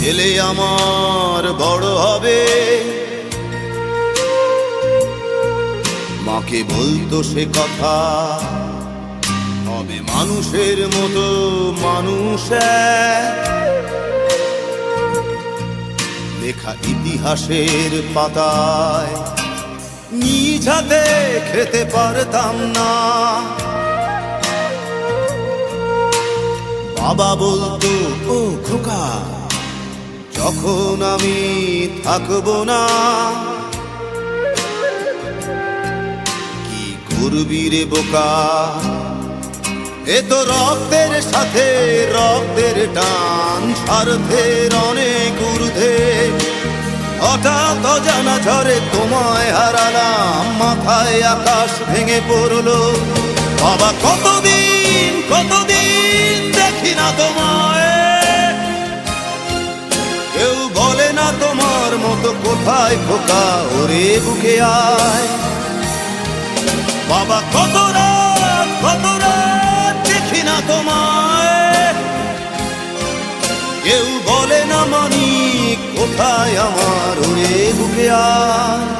ছেলে আমার বড় হবে, মাকে বলতো সে কথা, হবে মানুষের মতো মানুষ লেখা ইতিহাসের পাতায় নিজ হাতে খেতে পারতাম না। বাবা বলতো, ও খোকা, যখন আমি থাকবো না, কি করবি রে বোকা, এ তো রক্তের সাথে রক্তের টান, স্বার্থের অনেক ঊর্ধ্বে। হঠাৎ অজানা ঝড়ে তোমায় হারালাম, মাথায় আকাশ ভেঙে পড়লো। বাবা কতদিন কতদিন দেখি না তোমায়, কেউ বলে না তোমার মতো কোথায় খোকা, ওরে বুকে আয়। বাবা কত রাত দেখি না তোমায়, কেউ বলে না মানি কোথায় আমার, ওরে বুকে আয়।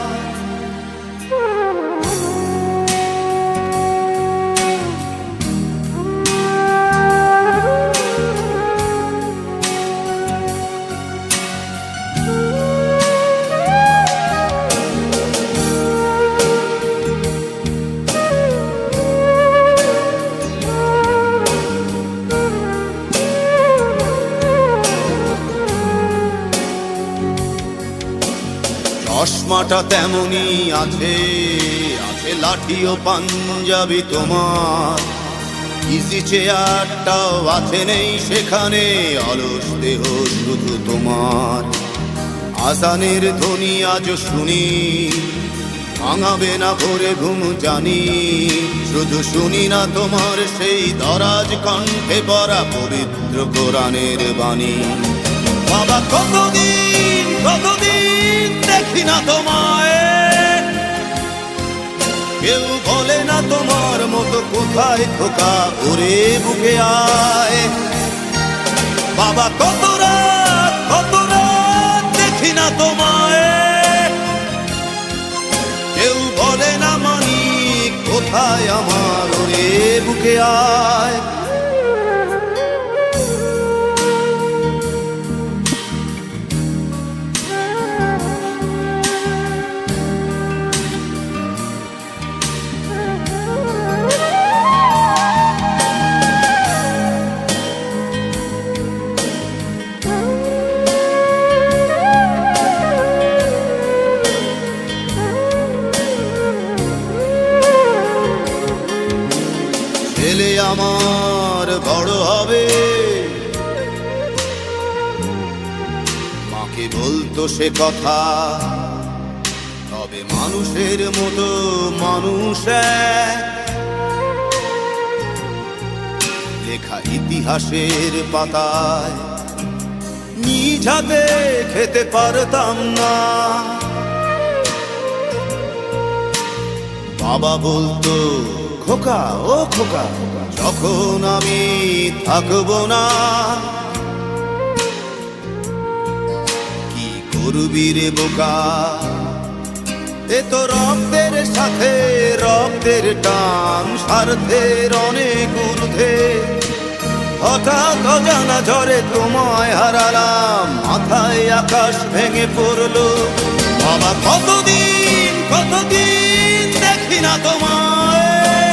চশমাটা তেমনি আছে, আছে লাঠি ও পাঞ্জাবি তোমার, ইজি চেয়ারটাও আছে নেই সেখানে, অলস দেহ শুধু তোমার। আজানের ধ্বনি আজ শুনি, ভাঙাবে না ভোরে ঘুম জানি, শুধু শুনি না তোমার সেই দরাজ কণ্ঠে পড়া পবিত্র কোরআনের বাণী। বাবা কতদিন কতদিন দেখি না তোমায়, কেউ বলে না তোমার মতো কোথায় খোকা, ওরে বুকে আয়। বাবা কত রাত দেখি না তোমায়, কেউ বলে না মানি কোথায় আমার, ওরে বুকে আয়। ছেলে আমার বড় হবে, মাকে বলতো সে কথা, তবে মানুষের মতো মানুষ লেখা ইতিহাসের পাতায় নিজ হাতে খেতে পারতাম না। বাবা বলতো, খোকা ও খোকা, যখন আমি থাকবো না, কি করবি রে বোকা, এ তো রক্তের সাথে রক্তের টান, স্বার্থের অনেক ঊর্ধ্বে। হঠাৎ অজানা ঝড়ে তোমায় হারালাম, মাথায় আকাশ ভেঙে পড়লো। বাবা কতদিন কতদিন দেখি না তোমায়,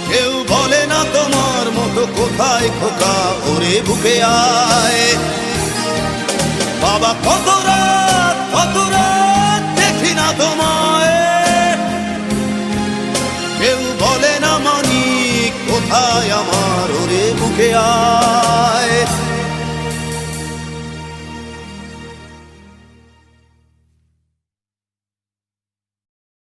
কেউ বলে না তোমার মতো কোথায় খোকা, ওরে বুকে আয়। বাবা কত রাত দেখি না তোমায়, কেউ বলে না মানি কোথায় আমার, ওরে বুকে আয়।